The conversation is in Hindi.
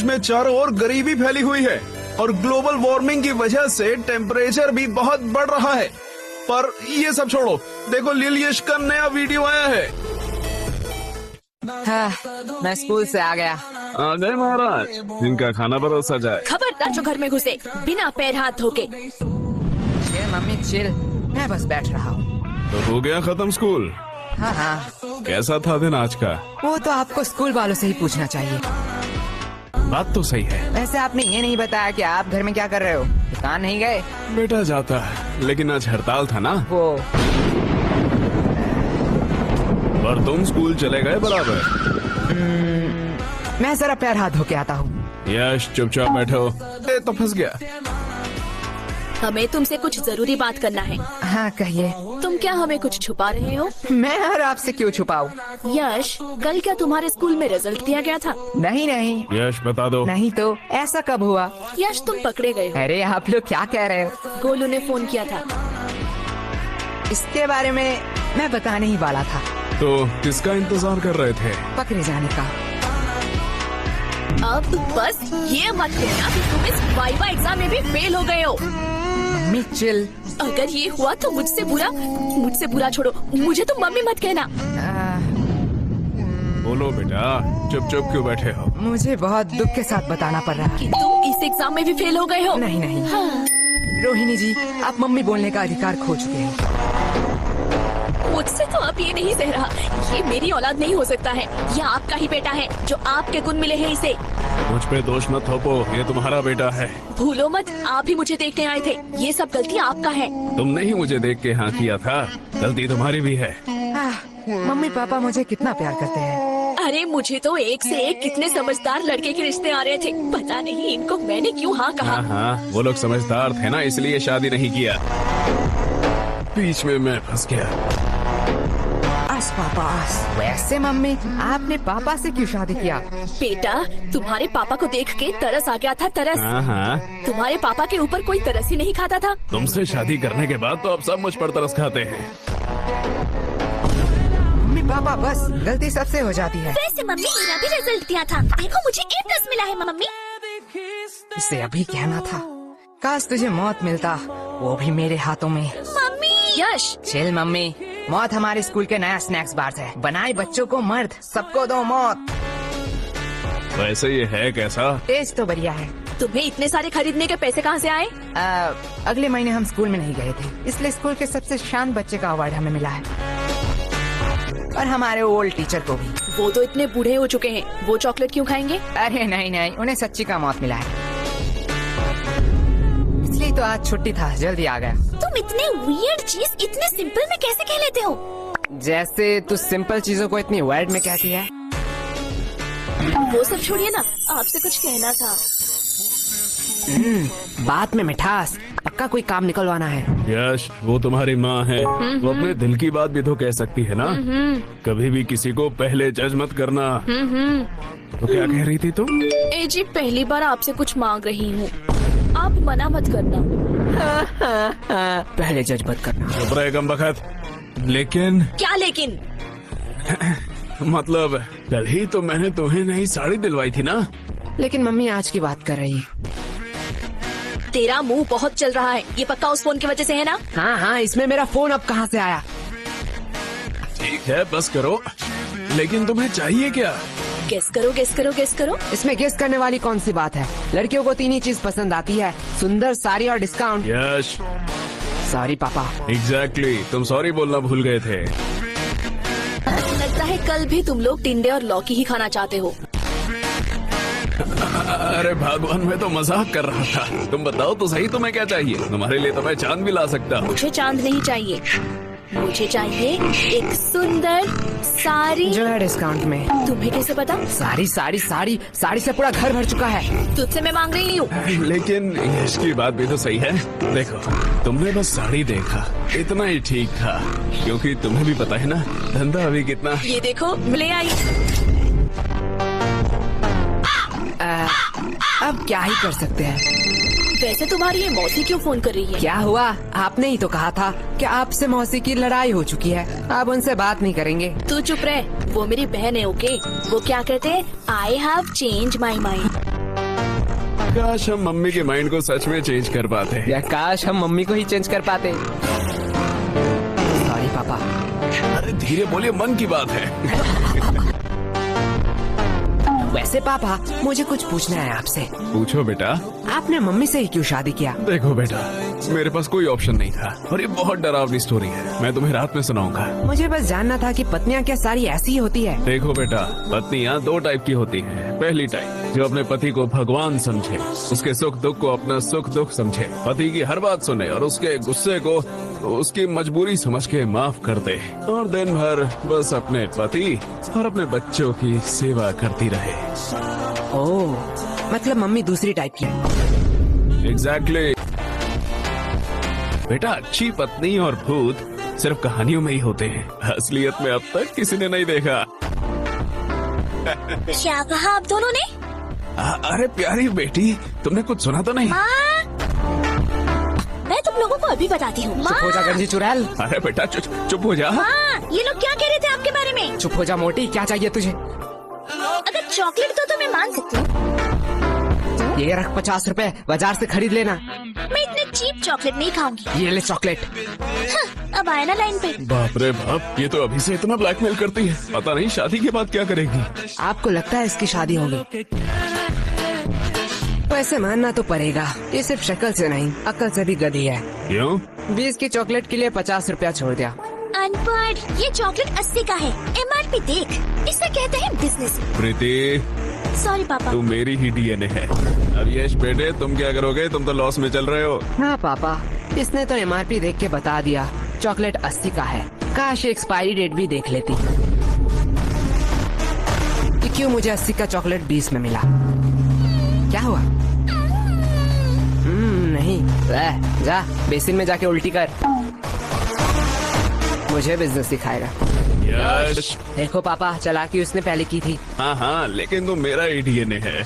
में चारों ओर गरीबी फैली हुई है और ग्लोबल वार्मिंग की वजह से टेम्परेचर भी बहुत बढ़ रहा है। पर ये सब छोड़ो, देखो लिल यश का नया वीडियो आया है। हाँ, मैं स्कूल से आ गया। आ गए महाराज, इनका खाना परोसा जाए। खबरदार जो घर में घुसे बिना पैर हाथ धोके। चिल मम्मी चिल, मैं बस बैठ रहा हूँ। तो हो गया खत्म स्कूल? हाँ हाँ, कैसा था दिन आज का? वो तो आपको स्कूल वालों से ही पूछना चाहिए। बात तो सही है। वैसे आपने ये नहीं बताया कि आप घर में क्या कर रहे हो? दुकान नहीं गए? बेटा जाता है, लेकिन आज हड़ताल था ना। वो और तुम स्कूल चले गए बराबर? मैं जरा पैर हाथ धो के आता हूँ। यश चुपचाप बैठो। तो फंस गया। हमें तुमसे कुछ जरूरी बात करना है। हाँ कहिए। तुम क्या हमें कुछ छुपा रहे हो? मैं और आपसे क्यों छुपाऊं? यश, कल क्या तुम्हारे स्कूल में रिजल्ट दिया गया था? नहीं नहीं। यश बता दो। नहीं तो ऐसा कब हुआ? यश तुम पकड़े गए हो। अरे आप लोग क्या कह रहे हो? गोलू ने फोन किया था। इसके बारे में मैं बताने ही वाला था। तो किसका इंतजार कर रहे थे? पकड़े जाने का। अब बस ये मत कहना कि तुम इस वाइवा एग्जाम में भी फेल हो गए हो। Mummy chill. अगर ये हुआ तो मुझसे बुरा छोड़ो, मुझे तुम मम्मी मत कहना। बोलो बेटा, चुप चुप क्यों बैठे हो? मुझे बहुत दुख के साथ बताना पड़ रहा है कि तुम इस एग्जाम में भी फेल हो गए हो। नहीं नहीं। हाँ। रोहिणी जी, आप मम्मी बोलने का अधिकार खो चुके हैं। मुझसे तो अब ये नहीं सह रहा। ये मेरी औलाद नहीं हो सकता है। यह आपका ही बेटा है, जो आपके गुण मिले हैं इसे। मुझ पे दोष मत थोपो, ये तुम्हारा बेटा है। भूलो मत, आप ही मुझे देखने आए थे। ये सब गलती आपका है। तुमने ही मुझे देख के हाँ किया था, गलती तुम्हारी भी है। मम्मी पापा मुझे कितना प्यार करते हैं। अरे मुझे तो एक से एक कितने समझदार लड़के के रिश्ते आ रहे थे। पता नहीं इनको मैंने क्यों हाँ कहा। हाँ, वो लोग समझदार थे ना, इसलिए शादी नहीं किया। बीच में मैं फंस गया। पापा वैसे मम्मी, आपने पापा से क्यों शादी किया? बेटा, तुम्हारे पापा को देख के तरस आ गया था। तरस। हाँ। तुम्हारे पापा के ऊपर कोई तरस ही नहीं खाता था। तुमसे शादी करने के बाद तो अब सब मुझ पर तरस खाते हैं। मम्मी पापा बस, गलती सबसे हो जाती है। वैसे मम्मी, मेरा भी रिजल्ट दिया था। देखो मुझे A+ मिला है मम्मी। इसे अभी कहना था। काश तुझे मौत मिलता, वो भी मेरे हाथों में। मम्मी। यश चिल मम्मी, मौत हमारे स्कूल के नया स्नैक्स बार है। बनाए बच्चों को मर्द, सबको दो मौत। वैसे ये है कैसा? टेस्ट तो बढ़िया है। तुम्हें इतने सारे खरीदने के पैसे कहाँ से आए? अगले महीने हम स्कूल में नहीं गए थे, इसलिए स्कूल के सबसे शांत बच्चे का अवार्ड हमें मिला है। और हमारे ओल्ड टीचर को भी। वो तो इतने बूढ़े हो चुके हैं, वो चॉकलेट क्यों खाएंगे? अरे नहीं नहीं, उन्हें सच्ची का मौत मिला है, इसलिए तो आज छुट्टी था, जल्दी आ गया। तुम इतने वियर्ड चीज इतने सिंपल में कैसे कह लेते हो? जैसे तू सिंपल चीजों को इतनी वर्ड में कहती है। वो सब छोड़िए ना, आपसे कुछ कहना था। बात में मिठास, पक्का कोई काम निकलवाना है। यश, वो तुम्हारी माँ है, वो अपने दिल की बात भी तो कह सकती है ना। कभी भी किसी को पहले जज मत करना। तो क्या कह रही थी तुम? ए जी, पहली बार आपसे कुछ मांग रही हूँ, आप मना मत करना। पहले जज मत करना। चुप रहे कमबख्त। लेकिन क्या लेकिन? मतलब कल ही तो मैंने तुम्हें नई साड़ी दिलवाई थी ना। लेकिन मम्मी आज की बात कर रही। तेरा मुंह बहुत चल रहा है, ये पक्का उस फोन की वजह से है ना? हाँ हाँ, इसमें मेरा फोन अब कहाँ से आया? ठीक है, बस करो। लेकिन तुम्हें चाहिए क्या? गेस करो गेस करो गेस करो। इसमें गेस करने वाली कौन सी बात है? लड़कियों को 3 ही चीज पसंद आती है, सुंदर, साड़ी और डिस्काउंट। यश। सॉरी पापा। एग्जैक्टली, तुम सॉरी बोलना भूल गए थे। लगता है कल भी तुम लोग टिंडे और लौकी ही खाना चाहते हो। अरे भगवान, मैं तो मजाक कर रहा था। तुम बताओ तो सही, तुम्हें क्या चाहिए? तुम्हारे लिए तो मैं चांद भी ला सकता हूँ। मुझे चांद नहीं चाहिए, मुझे चाहिए एक सुंदर साड़ी जो है डिस्काउंट में। तुम्हें कैसे पता? साड़ी साड़ी साड़ी साड़ी से पूरा घर भर चुका है। तुझसे मैं मांग रही हूँ। लेकिन इसकी बात भी तो सही है। देखो, तुमने बस साड़ी देखा, इतना ही ठीक था, क्योंकि तुम्हें भी पता है ना धंधा अभी कितना। ये देखो, ले आई। अब क्या ही कर सकते हैं। वैसे तुम्हारी ये मौसी क्यों फोन कर रही है? क्या हुआ? आपने ही तो कहा था कि आपसे मौसी की लड़ाई हो चुकी है, आप उनसे बात नहीं करेंगे। तू चुप रह, वो मेरी बहन है। ओके, वो क्या कहते हैं? I have change my mind. काश हम मम्मी के माइंड को सच में चेंज कर पाते। या काश हम मम्मी को ही चेंज कर पाते। सॉरी पापा। अरे धीरे बोलिए, मन की बात है। वैसे पापा, मुझे कुछ पूछना है आपसे। पूछो बेटा। आपने मम्मी से ही क्यों शादी किया? देखो बेटा, मेरे पास कोई ऑप्शन नहीं था और ये बहुत डरावनी स्टोरी है। मैं तुम्हें रात में सुनाऊंगा। मुझे बस जानना था कि पत्नियां क्या सारी ऐसी ही होती है? देखो बेटा, पत्नियां दो टाइप की होती हैं। पहली टाइप जो अपने पति को भगवान समझे, उसके सुख दुख को अपना सुख दुख समझे, पति की हर बात सुने और उसके गुस्से को उसकी मजबूरी समझ के माफ कर दे और दिन भर बस अपने पति और अपने बच्चों की सेवा करती रहे। ओह, मतलब मम्मी दूसरी टाइप की है। एग्जैक्टली। बेटा, अच्छी पत्नी और भूत सिर्फ कहानियों में ही होते हैं, असलियत में अब तक किसी ने नहीं देखा। क्या कहा आप दोनों ने? अरे प्यारी बेटी, तुमने कुछ सुना तो नहीं? माँ, मैं तुम लोगों को अभी बताती हूँ। चुप हो जा गंजी चुड़ैल। अरे बेटा चुप हो जा। माँ, ये लोग क्या कह रहे थे आपके बारे में? चुप हो जा मोटी, क्या चाहिए तुझे? अगर चॉकलेट तो मैं मान सकती हूँ। ये रख 50 रुपए, बाजार से खरीद लेना। मैं इतने चीप चॉकलेट नहीं खाऊंगी। ये ले चॉकलेट। हाँ, अब आया ना लाइन पे। बाप रे बाप, ये तो अभी से इतना ब्लैकमेल करती है, पता नहीं शादी के बाद क्या करेगी। आपको लगता है इसकी शादी होगी? वैसे मानना तो पड़ेगा, ये सिर्फ शक्ल से नहीं, अक्ल से भी गधी है। क्यों? 20 की चॉकलेट के लिए 50 रुपया छोड़ दिया। अनपढ़, ये चॉकलेट 80 का है। MRP देख, इसे कहते हैं बिजनेस। प्रीति, सॉरी पापा। तुम मेरी ही डीएनए है। अब यश बेटे, तुम क्या करोगे? तुम तो लॉस में चल रहे हो। हाँ पापा, इसने तो MRP देख के बता दिया, चॉकलेट 80 का है। काश एक्सपायरी डेट भी देख लेती। कि क्यों मुझे 80 का चॉकलेट 20 में मिला? क्या हुआ? नहीं, जा बेसिन में जाके उल्टी कर। मुझे बिजनेस सिखाएगा। यश। देखो पापा, चालाकी उसने पहले की थी। हाँ हाँ, लेकिन तुम मेरा ही डीएनए है।